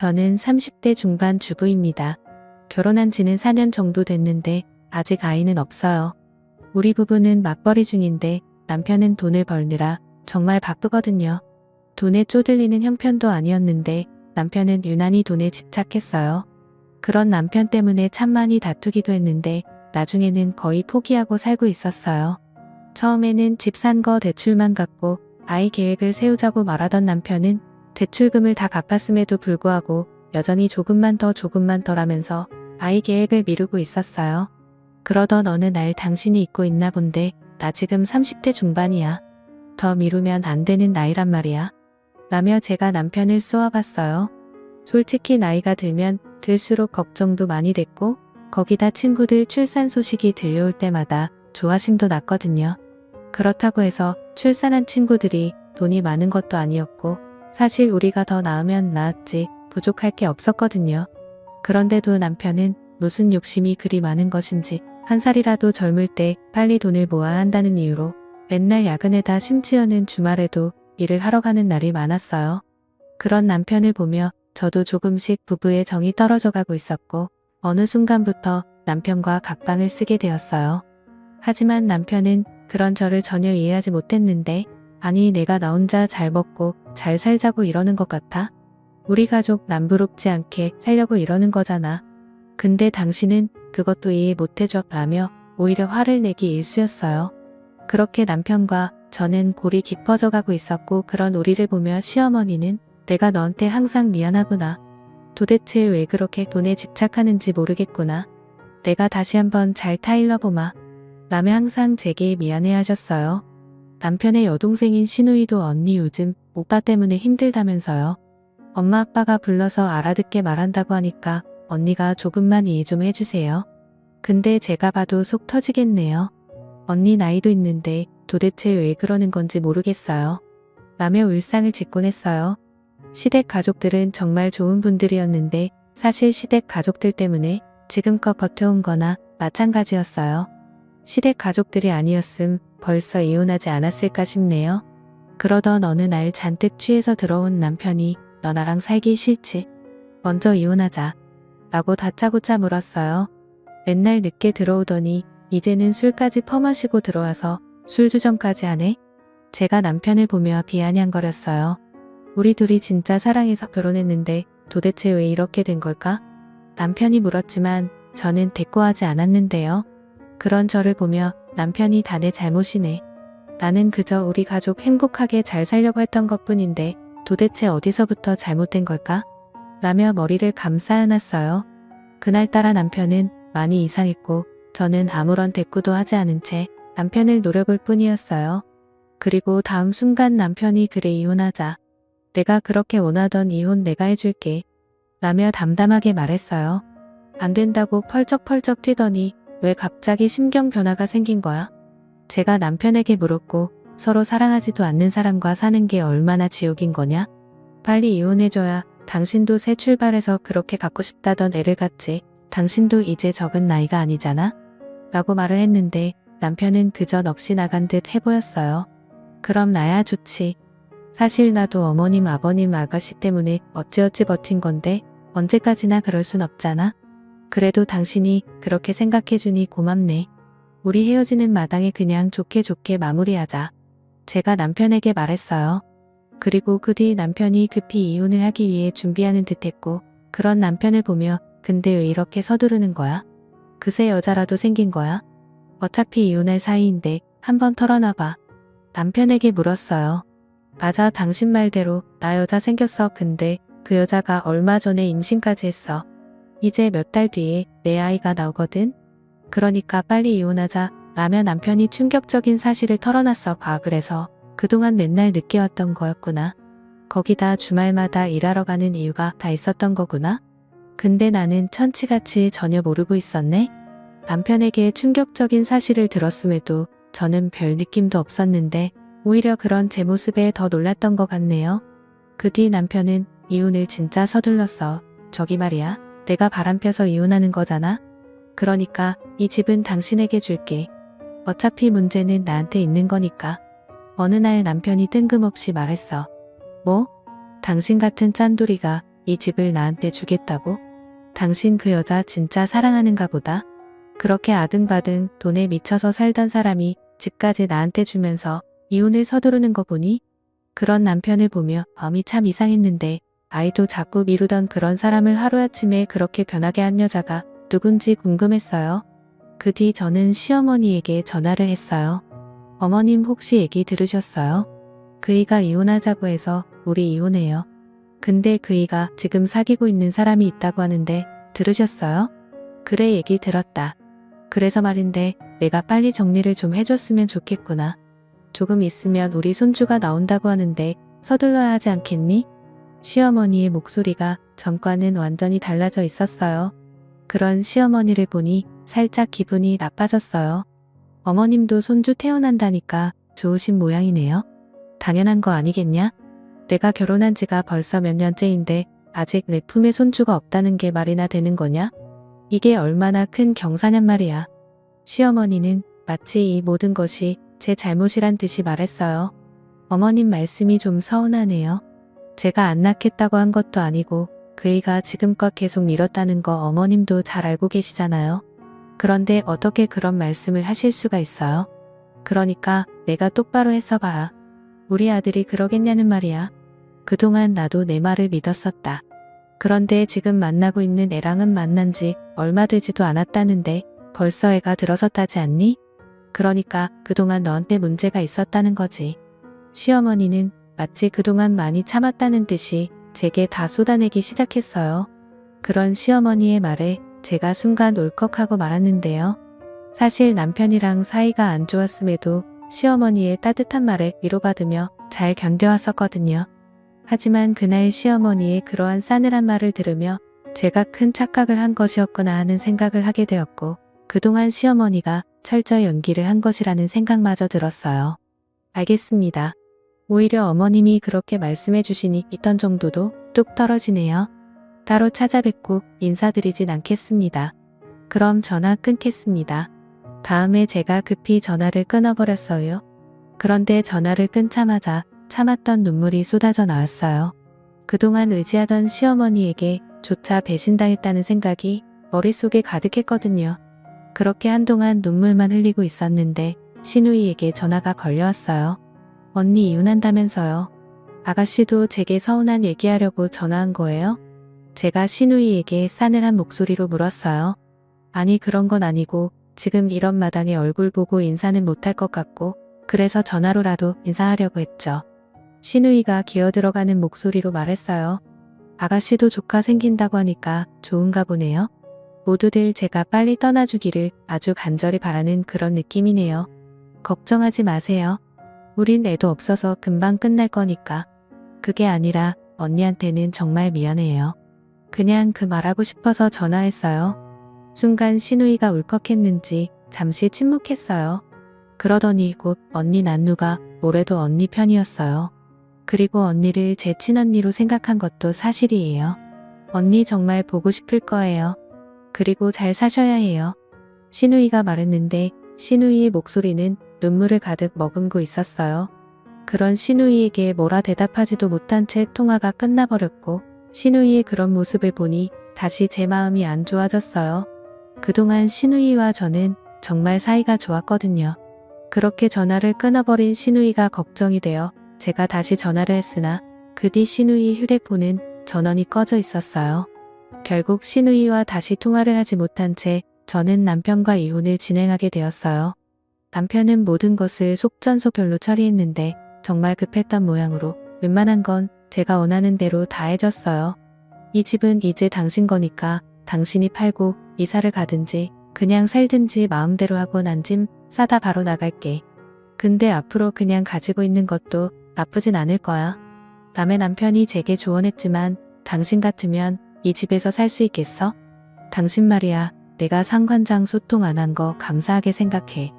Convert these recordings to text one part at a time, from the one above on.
저는 30대 중반 주부입니다. 결혼한 지는 4년 정도 됐는데 아직 아이는 없어요. 우리 부부는 맞벌이 중인데 남편은 돈을 벌느라 정말 바쁘거든요. 돈에 쪼들리는 형편도 아니었는데 남편은 유난히 돈에 집착했어요. 그런 남편 때문에 참 많이 다투기도 했는데 나중에는 거의 포기하고 살고 있었어요. 처음에는 집 산 거 대출만 갚고 아이 계획을 세우자고 말하던 남편은 대출금을 다 갚았음에도 불구하고 여전히 조금만 더라면서 아이 계획을 미루고 있었어요. 그러던 어느 날 당신이 잊고 있나 본데 나 지금 30대 중반이야. 더 미루면 안 되는 나이란 말이야. 라며 제가 남편을 쏘아봤어요. 솔직히 나이가 들면 들수록 걱정도 많이 됐고 거기다 친구들 출산 소식이 들려올 때마다 조바심도 났거든요. 그렇다고 해서 출산한 친구들이 돈이 많은 것도 아니었고 사실 우리가 더 나으면 나았지 부족할 게 없었거든요. 그런데도 남편은 무슨 욕심이 그리 많은 것인지 한 살이라도 젊을 때 빨리 돈을 모아야 한다는 이유로 맨날 야근에다 심지어는 주말에도 일을 하러 가는 날이 많았어요. 그런 남편을 보며 저도 조금씩 부부의 정이 떨어져 가고 있었고 어느 순간부터 남편과 각방을 쓰게 되었어요. 하지만 남편은 그런 저를 전혀 이해하지 못했는데 아니 내가 나 혼자 잘 먹고 잘 살자고 이러는 것 같아? 우리 가족 남부럽지 않게 살려고 이러는 거잖아. 근데 당신은 그것도 이해 못해줘 라며 오히려 화를 내기 일쑤였어요. 그렇게 남편과 저는 골이 깊어져 가고 있었고 그런 우리를 보며 시어머니는 내가 너한테 항상 미안하구나. 도대체 왜 그렇게 돈에 집착하는지 모르겠구나. 내가 다시 한번 잘 타일러보마. 라며 항상 제게 미안해 하셨어요. 남편의 여동생인 시누이도 언니 요즘 오빠 때문에 힘들다면서요. 엄마 아빠가 불러서 알아듣게 말한다고 하니까 언니가 조금만 이해 좀 해주세요. 근데 제가 봐도 속 터지겠네요. 언니 나이도 있는데 도대체 왜 그러는 건지 모르겠어요. 라며 울상을 짓곤 했어요. 시댁 가족들은 정말 좋은 분들이었는데 사실 시댁 가족들 때문에 지금껏 버텨온 거나 마찬가지였어요. 시댁 가족들이 아니었음 벌써 이혼하지 않았을까 싶네요. 그러던 어느 날 잔뜩 취해서 들어온 남편이 너 나랑 살기 싫지? 먼저 이혼하자. 라고 다짜고짜 물었어요. 맨날 늦게 들어오더니 이제는 술까지 퍼마시고 들어와서 술주정까지 하네? 제가 남편을 보며 비아냥거렸어요. 우리 둘이 진짜 사랑해서 결혼했는데 도대체 왜 이렇게 된 걸까? 남편이 물었지만 저는 대꾸하지 않았는데요. 그런 저를 보며 남편이 다 내 잘못이네. 나는 그저 우리 가족 행복하게 잘 살려고 했던 것뿐인데 도대체 어디서부터 잘못된 걸까? 라며 머리를 감싸 안았어요. 그날따라 남편은 많이 이상했고 저는 아무런 대꾸도 하지 않은 채 남편을 노려볼 뿐이었어요. 그리고 다음 순간 남편이 그래 이혼하자. 내가 그렇게 원하던 이혼 내가 해줄게. 라며 담담하게 말했어요. 안 된다고 펄쩍펄쩍 뛰더니 왜 갑자기 심경 변화가 생긴 거야? 제가 남편에게 물었고 서로 사랑하지도 않는 사람과 사는 게 얼마나 지옥인 거냐? 빨리 이혼해줘야 당신도 새 출발해서 그렇게 갖고 싶다던 애를 갖지. 당신도 이제 적은 나이가 아니잖아? 라고 말을 했는데 남편은 그저 넋이 나간 듯 해보였어요. 그럼 나야 좋지. 사실 나도 어머님 아버님 아가씨 때문에 어찌어찌 버틴 건데 언제까지나 그럴 순 없잖아. 그래도 당신이 그렇게 생각해주니 고맙네. 우리 헤어지는 마당에 그냥 좋게 마무리하자. 제가 남편에게 말했어요. 그리고 그 뒤 남편이 급히 이혼을 하기 위해 준비하는 듯했고 그런 남편을 보며 근데 왜 이렇게 서두르는 거야? 그새 여자라도 생긴 거야? 어차피 이혼할 사이인데 한번 털어놔봐. 남편에게 물었어요. 맞아 당신 말대로 나 여자 생겼어. 근데 그 여자가 얼마 전에 임신까지 했어. 이제 몇 달 뒤에 내 아이가 나오거든. 그러니까 빨리 이혼하자 라며 남편이 충격적인 사실을 털어놨어. 그래서 그동안 맨날 늦게 왔던 거였구나. 거기다 주말마다 일하러 가는 이유가 다 있었던 거구나. 근데 나는 천치같이 전혀 모르고 있었네. 남편에게 충격적인 사실을 들었음에도 저는 별 느낌도 없었는데 오히려 그런 제 모습에 더 놀랐던 것 같네요. 그 뒤 남편은 이혼을 진짜 서둘렀어. 저기 말이야. 내가 바람펴서 이혼하는 거잖아. 그러니까 이 집은 당신에게 줄게. 어차피 문제는 나한테 있는 거니까. 어느 날 남편이 뜬금없이 말했어. 뭐? 당신 같은 짠돌이가 이 집을 나한테 주겠다고? 당신 그 여자 진짜 사랑하는가 보다. 그렇게 아등바등 돈에 미쳐서 살던 사람이 집까지 나한테 주면서 이혼을 서두르는 거 보니 그런 남편을 보며 마음이 참 이상했는데 아이도 자꾸 미루던 그런 사람을 하루아침에 그렇게 변하게 한 여자가 누군지 궁금했어요. 그 뒤 저는 시어머니에게 전화를 했어요. 어머님 혹시 얘기 들으셨어요? 그이가 이혼하자고 해서 우리 이혼해요. 근데 그이가 지금 사귀고 있는 사람이 있다고 하는데 들으셨어요? 그래 얘기 들었다. 그래서 말인데 내가 빨리 정리를 좀 해줬으면 좋겠구나. 조금 있으면 우리 손주가 나온다고 하는데 서둘러야 하지 않겠니? 시어머니의 목소리가 전과는 완전히 달라져 있었어요. 그런 시어머니를 보니 살짝 기분이 나빠졌어요. 어머님도 손주 태어난다니까 좋으신 모양이네요. 당연한 거 아니겠냐? 내가 결혼한 지가 벌써 몇 년째인데 아직 내 품에 손주가 없다는 게 말이나 되는 거냐? 이게 얼마나 큰 경사냔 말이야. 시어머니는 마치 이 모든 것이 제 잘못이란 듯이 말했어요. 어머님 말씀이 좀 서운하네요. 제가 안 낳겠다고 한 것도 아니고 그이가 지금껏 계속 미뤘다는 거 어머님도 잘 알고 계시잖아요. 그런데 어떻게 그런 말씀을 하실 수가 있어요? 그러니까 내가 똑바로 해서 봐라. 우리 아들이 그러겠냐는 말이야. 그동안 나도 내 말을 믿었었다. 그런데 지금 만나고 있는 애랑은 만난 지 얼마 되지도 않았다는데 벌써 애가 들어섰다지 않니? 그러니까 그동안 너한테 문제가 있었다는 거지. 시어머니는 마치 그동안 많이 참았다는 듯이 제게 다 쏟아내기 시작했어요. 그런 시어머니의 말에 제가 순간 울컥하고 말았는데요. 사실 남편이랑 사이가 안 좋았음에도 시어머니의 따뜻한 말에 위로받으며 잘 견뎌왔었거든요. 하지만 그날 시어머니의 그러한 싸늘한 말을 들으며 제가 큰 착각을 한 것이었구나 하는 생각을 하게 되었고 그동안 시어머니가 철저히 연기를 한 것이라는 생각마저 들었어요. 알겠습니다. 오히려 어머님이 그렇게 말씀해 주시니 있던 정도도 뚝 떨어지네요. 따로 찾아뵙고 인사드리진 않겠습니다. 그럼 전화 끊겠습니다. 다음에 제가 급히 전화를 끊어버렸어요. 그런데 전화를 끊자마자 참았던 눈물이 쏟아져 나왔어요. 그동안 의지하던 시어머니에게 조차 배신당했다는 생각이 머릿속에 가득했거든요. 그렇게 한동안 눈물만 흘리고 있었는데 신우이에게 전화가 걸려왔어요. 언니 이혼한다면서요. 아가씨도 제게 서운한 얘기하려고 전화한 거예요? 제가 신우이에게 싸늘한 목소리로 물었어요. 아니 그런 건 아니고 지금 이런 마당에 얼굴 보고 인사는 못할 것 같고 그래서 전화로라도 인사하려고 했죠. 신우이가 기어들어가는 목소리로 말했어요. 아가씨도 조카 생긴다고 하니까 좋은가 보네요. 모두들 제가 빨리 떠나주기를 아주 간절히 바라는 그런 느낌이네요. 걱정하지 마세요. 우린 애도 없어서 금방 끝날 거니까. 그게 아니라 언니한테는 정말 미안해요. 그냥 그 말하고 싶어서 전화했어요. 순간 신우이가 울컥했는지 잠시 침묵했어요. 그러더니 곧 언니 난누가 올해도 언니 편이었어요. 그리고 언니를 제 친언니로 생각한 것도 사실이에요. 언니 정말 보고 싶을 거예요. 그리고 잘 사셔야 해요. 신우이가 말했는데 신우이의 목소리는 눈물을 가득 머금고 있었어요. 그런 신우이에게 뭐라 대답하지도 못한 채 통화가 끝나버렸고 신우이의 그런 모습을 보니 다시 제 마음이 안 좋아졌어요. 그동안 신우이와 저는 정말 사이가 좋았거든요. 그렇게 전화를 끊어버린 신우이가 걱정이 되어 제가 다시 전화를 했으나 그 뒤 신우이 휴대폰은 전원이 꺼져 있었어요. 결국 신우이와 다시 통화를 하지 못한 채 저는 남편과 이혼을 진행하게 되었어요. 남편은 모든 것을 속전속결로 처리했는데 정말 급했던 모양으로 웬만한 건 제가 원하는 대로 다 해줬어요. 이 집은 이제 당신 거니까 당신이 팔고 이사를 가든지 그냥 살든지 마음대로 하고 난 짐 싸다 바로 나갈게. 근데 앞으로 그냥 가지고 있는 것도 나쁘진 않을 거야. 남의 남편이 제게 조언했지만 당신 같으면 이 집에서 살 수 있겠어? 당신 말이야. 내가 상관장 소통 안 한 거 감사하게 생각해.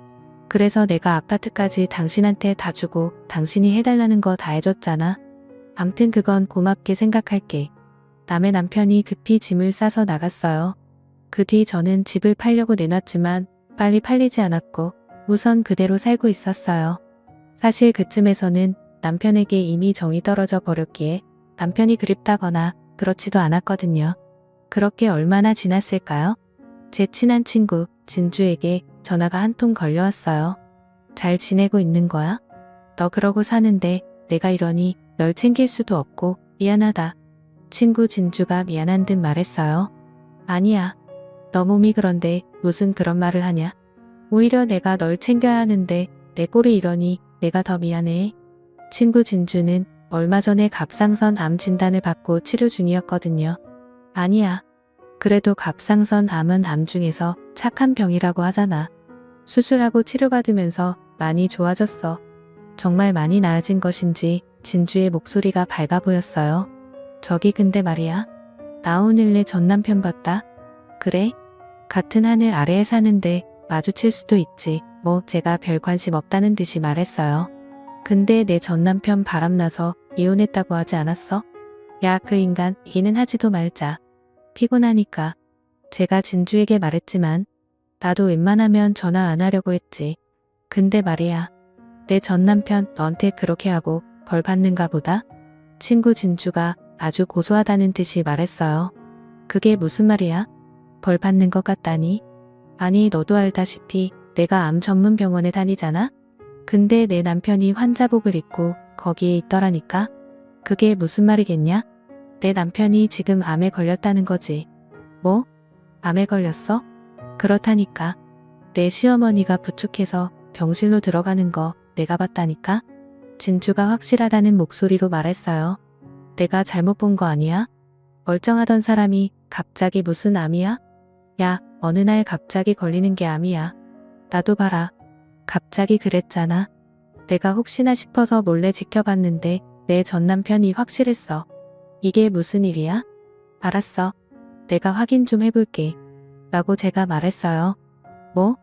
그래서 내가 아파트까지 당신한테 다 주고 당신이 해달라는 거 다 해줬잖아. 암튼 그건 고맙게 생각할게. 남의 남편이 급히 짐을 싸서 나갔어요. 그 뒤 저는 집을 팔려고 내놨지만 빨리 팔리지 않았고 우선 그대로 살고 있었어요. 사실 그쯤에서는 남편에게 이미 정이 떨어져 버렸기에 남편이 그립다거나 그렇지도 않았거든요. 그렇게 얼마나 지났을까요? 제 친한 친구 진주에게 전화가 한 통 걸려왔어요. 잘 지내고 있는 거야? 너 그러고 사는데 내가 이러니 널 챙길 수도 없고 미안하다. 친구 진주가 미안한 듯 말했어요. 아니야. 너 몸이 그런데 무슨 그런 말을 하냐? 오히려 내가 널 챙겨야 하는데 내 꼴이 이러니 내가 더 미안해. 친구 진주는 얼마 전에 갑상선 암 진단을 받고 치료 중이었거든요. 아니야. 그래도 갑상선 암은 암 중에서 착한 병이라고 하잖아. 수술하고 치료받으면서 많이 좋아졌어. 정말 많이 나아진 것인지 진주의 목소리가 밝아 보였어요. 저기 근데 말이야. 나 오늘 내 전 남편 봤다. 그래? 같은 하늘 아래에 사는데 마주칠 수도 있지. 뭐 제가 별 관심 없다는 듯이 말했어요. 근데 내 전 남편 바람나서 이혼했다고 하지 않았어? 야, 그 인간 얘기는 하지도 말자. 피곤하니까. 제가 진주에게 말했지만 나도 웬만하면 전화 안 하려고 했지. 근데 말이야. 내 전 남편 너한테 그렇게 하고 벌 받는가 보다? 친구 진주가 아주 고소하다는 듯이 말했어요. 그게 무슨 말이야? 벌 받는 것 같다니? 아니 너도 알다시피 내가 암 전문 병원에 다니잖아? 근데 내 남편이 환자복을 입고 거기에 있더라니까? 그게 무슨 말이겠냐? 내 남편이 지금 암에 걸렸다는 거지. 뭐? 암에 걸렸어? 그렇다니까. 내 시어머니가 부축해서 병실로 들어가는 거 내가 봤다니까? 진주가 확실하다는 목소리로 말했어요. 내가 잘못 본 거 아니야? 멀쩡하던 사람이 갑자기 무슨 암이야? 야, 어느 날 갑자기 걸리는 게 암이야. 나도 봐라. 갑자기 그랬잖아. 내가 혹시나 싶어서 몰래 지켜봤는데 내 전 남편이 확실했어. 이게 무슨 일이야? 알았어. 내가 확인 좀 해볼게. 라고 제가 말했어요. 뭐?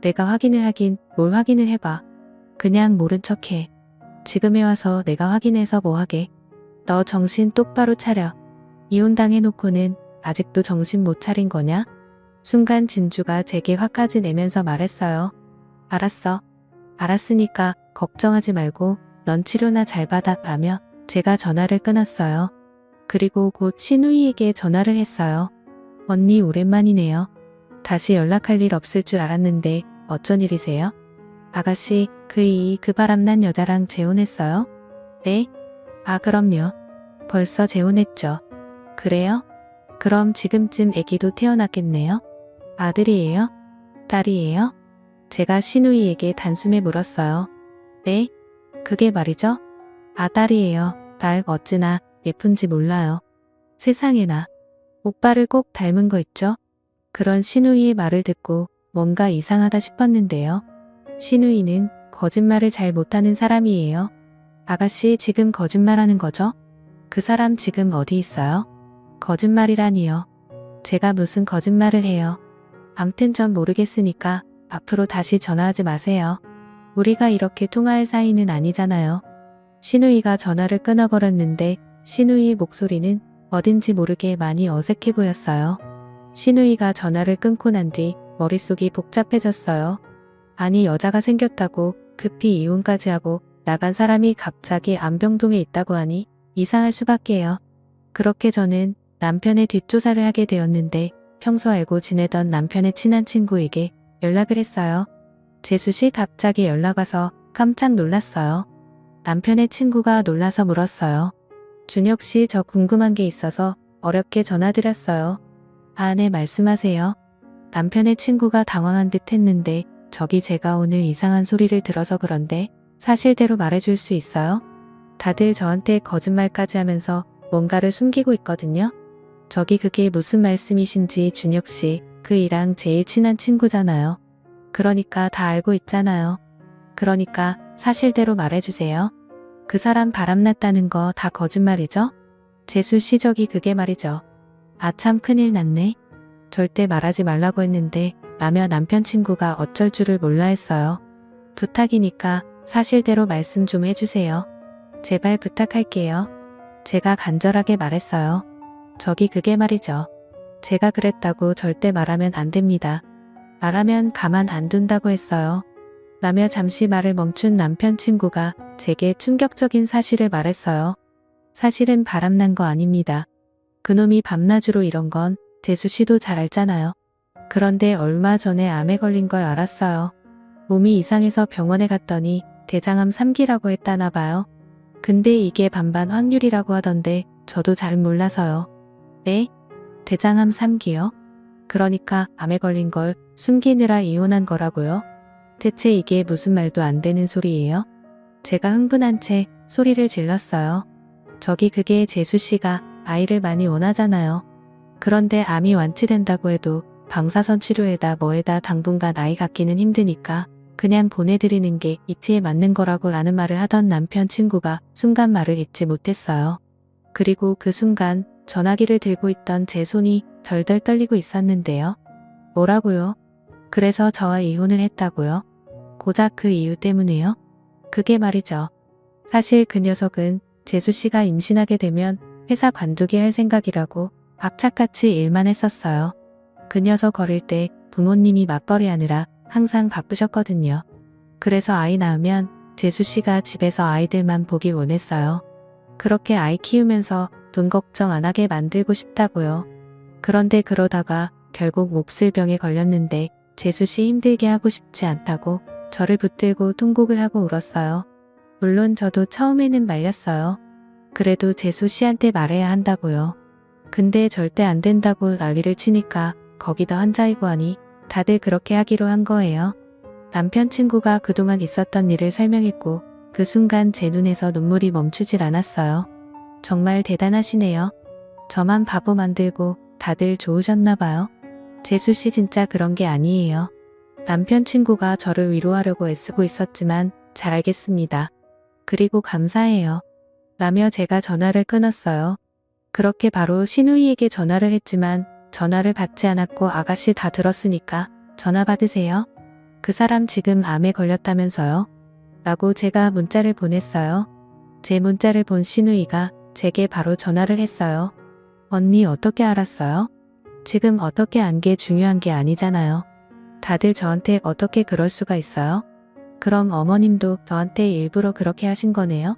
내가 확인을 하긴 뭘 확인을 해봐. 그냥 모른 척해. 지금에 와서 내가 확인해서 뭐 하게. 너 정신 똑바로 차려. 이혼당해놓고는 아직도 정신 못 차린 거냐? 순간 진주가 제게 화까지 내면서 말했어요. 알았어. 알았으니까 걱정하지 말고 넌 치료나 잘 받아 라며 제가 전화를 끊었어요. 그리고 곧 신우이에게 전화를 했어요. 언니 오랜만이네요. 다시 연락할 일 없을 줄 알았는데 어쩐 일이세요? 아가씨, 그 바람난 여자랑 재혼했어요? 네? 아 그럼요. 벌써 재혼했죠. 그래요? 그럼 지금쯤 아기도 태어났겠네요? 아들이에요? 딸이에요? 제가 신우이에게 단숨에 물었어요. 네? 그게 말이죠? 아 딸이에요. 딸 어찌나 예쁜지 몰라요. 세상에나. 오빠를 꼭 닮은 거 있죠? 그런 신우이의 말을 듣고 뭔가 이상하다 싶었는데요. 신우이는 거짓말을 잘 못하는 사람이에요. 아가씨 지금 거짓말하는 거죠? 그 사람 지금 어디 있어요? 거짓말이라니요. 제가 무슨 거짓말을 해요. 암튼 전 모르겠으니까 앞으로 다시 전화하지 마세요. 우리가 이렇게 통화할 사이는 아니잖아요. 신우이가 전화를 끊어버렸는데 신우이의 목소리는 어딘지 모르게 많이 어색해 보였어요. 신우이가 전화를 끊고 난 뒤 머릿속이 복잡해졌어요. 아니 여자가 생겼다고 급히 이혼까지 하고 나간 사람이 갑자기 안병동에 있다고 하니 이상할 수밖에요. 그렇게 저는 남편의 뒷조사를 하게 되었는데 평소 알고 지내던 남편의 친한 친구에게 연락을 했어요. 재수씨 갑자기 연락 와서 깜짝 놀랐어요. 남편의 친구가 놀라서 물었어요. 준혁씨 저 궁금한 게 있어서 어렵게 전화드렸어요. 아, 네 말씀하세요. 남편의 친구가 당황한 듯 했는데 저기 제가 오늘 이상한 소리를 들어서 그런데 사실대로 말해줄 수 있어요? 다들 저한테 거짓말까지 하면서 뭔가를 숨기고 있거든요. 저기 그게 무슨 말씀이신지 준혁씨 그 이랑 제일 친한 친구잖아요. 그러니까 다 알고 있잖아요. 그러니까 사실대로 말해주세요. 그 사람 바람났다는 거 다 거짓말이죠? 재수씨 저기 그게 말이죠. 아 참 큰일 났네. 절대 말하지 말라고 했는데 라며 남편 친구가 어쩔 줄을 몰라 했어요. 부탁이니까 사실대로 말씀 좀 해주세요. 제발 부탁할게요. 제가 간절하게 말했어요. 저기 그게 말이죠. 제가 그랬다고 절대 말하면 안 됩니다. 말하면 가만 안 둔다고 했어요. 라며 잠시 말을 멈춘 남편 친구가 제게 충격적인 사실을 말했어요. 사실은 바람난 거 아닙니다. 그놈이 밤낮으로 이런 건 재수 씨도 잘 알잖아요. 그런데 얼마 전에 암에 걸린 걸 알았어요. 몸이 이상해서 병원에 갔더니 대장암 3기라고 했다나 봐요. 근데 이게 반반 확률이라고 하던데 저도 잘 몰라서요. 네? 대장암 3기요? 그러니까 암에 걸린 걸 숨기느라 이혼한 거라고요? 대체 이게 무슨 말도 안 되는 소리예요? 제가 흥분한 채 소리를 질렀어요. 저기 그게 재수 씨가 아이를 많이 원하잖아요. 그런데 암이 완치된다고 해도 방사선 치료에다 뭐에다 당분간 아이 갖기는 힘드니까 그냥 보내드리는 게 이치에 맞는 거라고 라는 말을 하던 남편 친구가 순간 말을 잇지 못했어요. 그리고 그 순간 전화기를 들고 있던 제 손이 덜덜 떨리고 있었는데요. 뭐라고요? 그래서 저와 이혼을 했다고요? 고작 그 이유 때문에요? 그게 말이죠. 사실 그 녀석은 재수 씨가 임신하게 되면 회사 관두게 할 생각이라고 악착같이 일만 했었어요. 그 녀석 어릴 때 부모님이 맞벌이하느라 항상 바쁘셨거든요. 그래서 아이 낳으면 재수 씨가 집에서 아이들만 보길 원했어요. 그렇게 아이 키우면서 돈 걱정 안 하게 만들고 싶다고요. 그런데 그러다가 결국 몹쓸 병에 걸렸는데 재수 씨 힘들게 하고 싶지 않다고 저를 붙들고 통곡을 하고 울었어요. 물론 저도 처음에는 말렸어요. 그래도 재수 씨한테 말해야 한다고요. 근데 절대 안 된다고 난리를 치니까 거기다 환자이고 하니 다들 그렇게 하기로 한 거예요. 남편 친구가 그동안 있었던 일을 설명했고 그 순간 제 눈에서 눈물이 멈추질 않았어요. 정말 대단하시네요. 저만 바보 만들고 다들 좋으셨나 봐요. 재수 씨 진짜 그런 게 아니에요. 남편 친구가 저를 위로하려고 애쓰고 있었지만 잘 알겠습니다. 그리고 감사해요. 라며 제가 전화를 끊었어요. 그렇게 바로 신우이에게 전화를 했지만 전화를 받지 않았고 아가씨 다 들었으니까 전화 받으세요. 그 사람 지금 암에 걸렸다면서요? 라고 제가 문자를 보냈어요. 제 문자를 본 신우이가 제게 바로 전화를 했어요. 언니 어떻게 알았어요? 지금 어떻게 안 게 중요한 게 아니잖아요. 다들 저한테 어떻게 그럴 수가 있어요? 그럼 어머님도 저한테 일부러 그렇게 하신 거네요?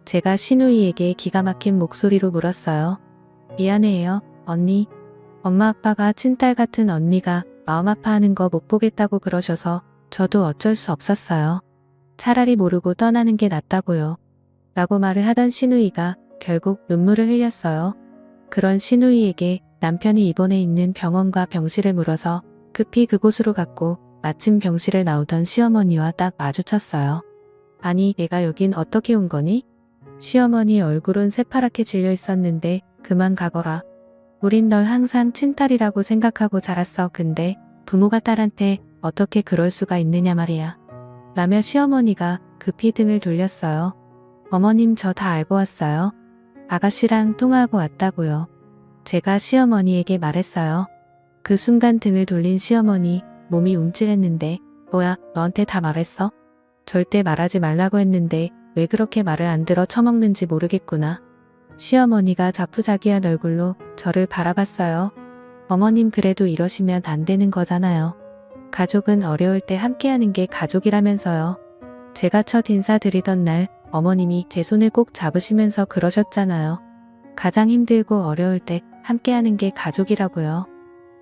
제가 신우이에게 기가 막힌 목소리로 물었어요. 미안해요, 언니. 엄마 아빠가 친딸 같은 언니가 마음 아파하는 거 못 보겠다고 그러셔서 저도 어쩔 수 없었어요. 차라리 모르고 떠나는 게 낫다고요. 라고 말을 하던 신우이가 결국 눈물을 흘렸어요. 그런 신우이에게 남편이 입원해 있는 병원과 병실을 물어서 급히 그곳으로 갔고 마침 병실에 나오던 시어머니와 딱 마주쳤어요. 아니, 내가 여긴 어떻게 온 거니? 시어머니 얼굴은 새파랗게 질려 있었는데 그만 가거라. 우린 널 항상 친딸이라고 생각하고 자랐어. 근데 부모가 딸한테 어떻게 그럴 수가 있느냐 말이야. 라며 시어머니가 급히 등을 돌렸어요. 어머님 저 다 알고 왔어요. 아가씨랑 통화하고 왔다고요. 제가 시어머니에게 말했어요. 그 순간 등을 돌린 시어머니 몸이 움찔했는데 뭐야 너한테 다 말했어? 절대 말하지 말라고 했는데 왜 그렇게 말을 안 들어 처먹는지 모르겠구나. 시어머니가 자푸자기한 얼굴로 저를 바라봤어요. 어머님 그래도 이러시면 안 되는 거잖아요. 가족은 어려울 때 함께하는 게 가족이라면서요. 제가 첫 인사드리던 날 어머님이 제 손을 꼭 잡으시면서 그러셨잖아요. 가장 힘들고 어려울 때 함께하는 게 가족이라고요.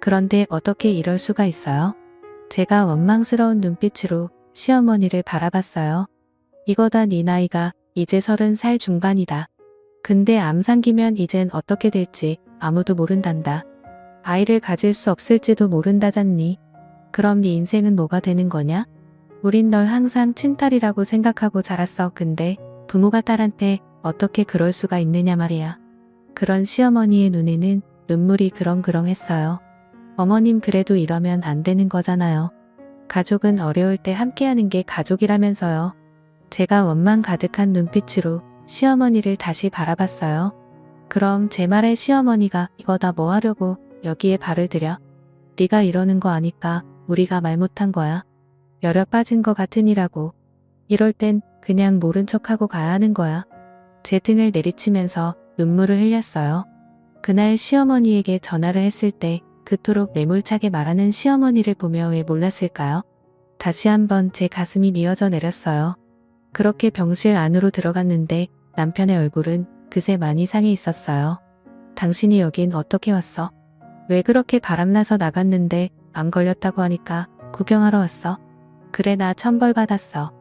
그런데 어떻게 이럴 수가 있어요? 제가 원망스러운 눈빛으로 시어머니를 바라봤어요. 이거다 네 나이가 이제 30살 중반이다. 근데 암 상기면 이젠 어떻게 될지 아무도 모른단다. 아이를 가질 수 없을지도 모른다잖니. 그럼 네 인생은 뭐가 되는 거냐? 우린 널 항상 친딸이라고 생각하고 자랐어. 근데 부모가 딸한테 어떻게 그럴 수가 있느냐 말이야. 그런 시어머니의 눈에는 눈물이 그렁그렁했어요. 어머님 그래도 이러면 안 되는 거잖아요. 가족은 어려울 때 함께하는 게 가족이라면서요. 제가 원망 가득한 눈빛으로 시어머니를 다시 바라봤어요. 그럼 제 말에 시어머니가 이거다 뭐 하려고 여기에 발을 들여? 네가 이러는 거 아니까 우리가 말 못한 거야. 여려 빠진 거 같으니라고. 이럴 땐 그냥 모른 척하고 가야 하는 거야. 제 등을 내리치면서 눈물을 흘렸어요. 그날 시어머니에게 전화를 했을 때 그토록 매몰차게 말하는 시어머니를 보며 왜 몰랐을까요? 다시 한번 제 가슴이 미어져 내렸어요. 그렇게 병실 안으로 들어갔는데 남편의 얼굴은 그새 많이 상해 있었어요. 당신이 여긴 어떻게 왔어? 왜 그렇게 바람나서 나갔는데 암 걸렸다고 하니까 구경하러 왔어? 그래 나 천벌 받았어.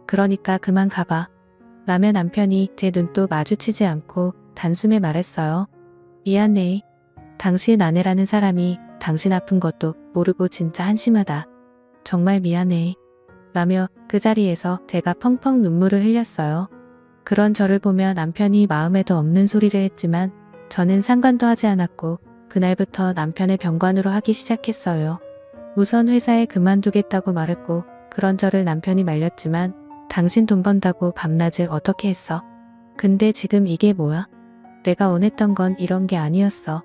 그러니까 그만 가봐. 라며 남편이 제 눈도 마주치지 않고 단숨에 말했어요. 미안해. 당신 아내라는 사람이 당신 아픈 것도 모르고 진짜 한심하다. 정말 미안해. 라며 그 자리에서 제가 펑펑 눈물을 흘렸어요. 그런 저를 보며 남편이 마음에도 없는 소리를 했지만 저는 상관도 하지 않았고 그날부터 남편의 병관으로 하기 시작했어요. 우선 회사에 그만두겠다고 말했고 그런 저를 남편이 말렸지만 당신 돈 번다고 밤낮을 어떻게 했어? 근데 지금 이게 뭐야? 내가 원했던 건 이런 게 아니었어.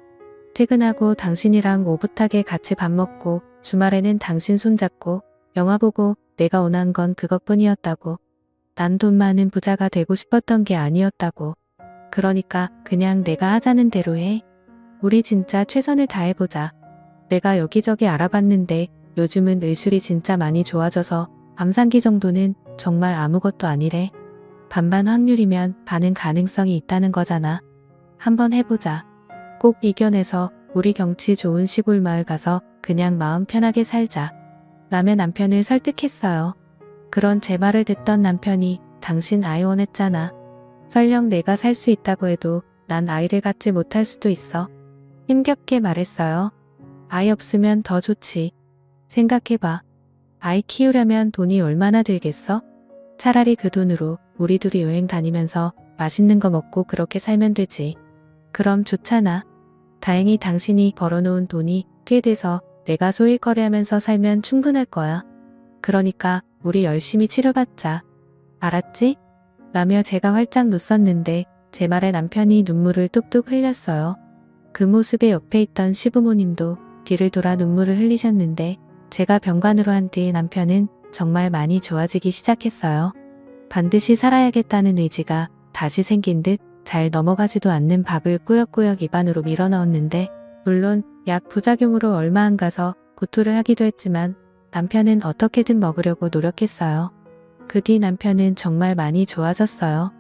퇴근하고 당신이랑 오붓하게 같이 밥 먹고 주말에는 당신 손잡고 영화 보고 내가 원한 건 그것뿐이었다고. 난 돈 많은 부자가 되고 싶었던 게 아니었다고. 그러니까 그냥 내가 하자는 대로 해. 우리 진짜 최선을 다해보자. 내가 여기저기 알아봤는데 요즘은 의술이 진짜 많이 좋아져서 암상기 정도는 정말 아무것도 아니래. 반반 확률이면 반은 가능성이 있다는 거잖아. 한번 해보자. 꼭 이겨내서 우리 경치 좋은 시골 마을 가서 그냥 마음 편하게 살자. 라며 남편을 설득했어요. 그런 제 말을 듣던 남편이 당신 아이 원했잖아. 설령 내가 살 수 있다고 해도 난 아이를 갖지 못할 수도 있어. 힘겹게 말했어요. 아이 없으면 더 좋지. 생각해봐. 아이 키우려면 돈이 얼마나 들겠어? 차라리 그 돈으로 우리 둘이 여행 다니면서 맛있는 거 먹고 그렇게 살면 되지. 그럼 좋잖아. 다행히 당신이 벌어놓은 돈이 꽤 돼서 내가 소일거리하면서 살면 충분할 거야. 그러니까 우리 열심히 치료받자. 알았지? 라며 제가 활짝 웃었는데 제 말에 남편이 눈물을 뚝뚝 흘렸어요. 그 모습에 옆에 있던 시부모님도 뒤를 돌아 눈물을 흘리셨는데 제가 병관으로 한 뒤 남편은 정말 많이 좋아지기 시작했어요. 반드시 살아야겠다는 의지가 다시 생긴 듯 잘 넘어가지도 않는 밥을 꾸역꾸역 입안으로 밀어넣었는데 물론 약 부작용으로 얼마 안 가서 구토를 하기도 했지만 남편은 어떻게든 먹으려고 노력했어요. 그 뒤 남편은 정말 많이 좋아졌어요.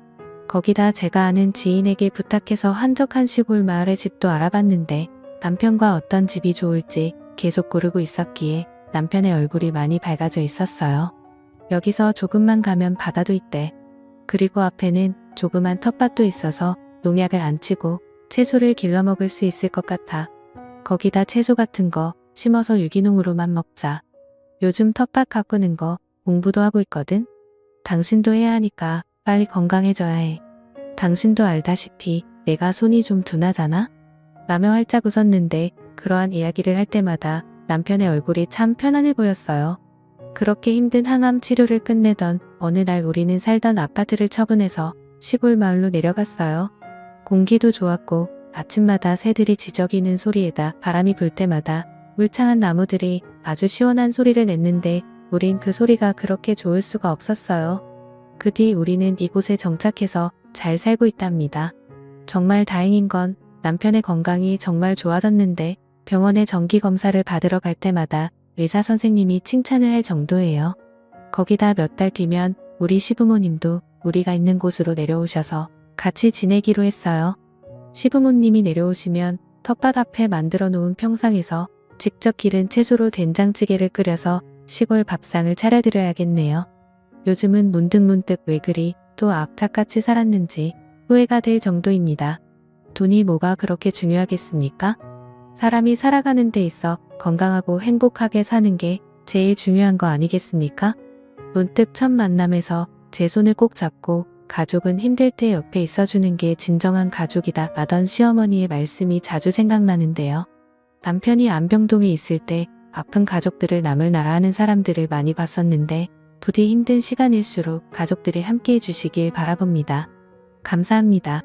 거기다 제가 아는 지인에게 부탁해서 한적한 시골 마을의 집도 알아봤는데 남편과 어떤 집이 좋을지 계속 고르고 있었기에 남편의 얼굴이 많이 밝아져 있었어요. 여기서 조금만 가면 바다도 있대. 그리고 앞에는 조그만 텃밭도 있어서 농약을 안 치고 채소를 길러 먹을 수 있을 것 같아. 거기다 채소 같은 거 심어서 유기농으로만 먹자. 요즘 텃밭 가꾸는 거 공부도 하고 있거든. 당신도 해야 하니까 빨리 건강해져야 해. 당신도 알다시피 내가 손이 좀 둔하잖아? 라며 활짝 웃었는데 그러한 이야기를 할 때마다 남편의 얼굴이 참 편안해 보였어요. 그렇게 힘든 항암 치료를 끝내던 어느 날 우리는 살던 아파트를 처분해서 시골 마을로 내려갔어요. 공기도 좋았고 아침마다 새들이 지저귀는 소리에다 바람이 불 때마다 울창한 나무들이 아주 시원한 소리를 냈는데 우린 그 소리가 그렇게 좋을 수가 없었어요. 그 뒤 우리는 이곳에 정착해서 잘 살고 있답니다. 정말 다행인 건 남편의 건강이 정말 좋아졌는데 병원에 정기검사를 받으러 갈 때마다 의사 선생님이 칭찬을 할 정도예요. 거기다 몇 달 뒤면 우리 시부모님도 우리가 있는 곳으로 내려오셔서 같이 지내기로 했어요. 시부모님이 내려오시면 텃밭 앞에 만들어 놓은 평상에서 직접 기른 채소로 된장찌개를 끓여서 시골 밥상을 차려드려야겠네요. 요즘은 문득문득 왜 그리 또 악착같이 살았는지 후회가 될 정도입니다. 돈이 뭐가 그렇게 중요하겠습니까? 사람이 살아가는 데 있어 건강하고 행복하게 사는 게 제일 중요한 거 아니겠습니까? 문득 첫 만남에서 제 손을 꼭 잡고 가족은 힘들 때 옆에 있어주는 게 진정한 가족이다 라던 시어머니의 말씀이 자주 생각나는데요. 남편이 안병동에 있을 때 아픈 가족들을 남을 나라 하는 사람들을 많이 봤었는데 부디 힘든 시간일수록 가족들이 함께 해주시길 바라봅니다. 감사합니다.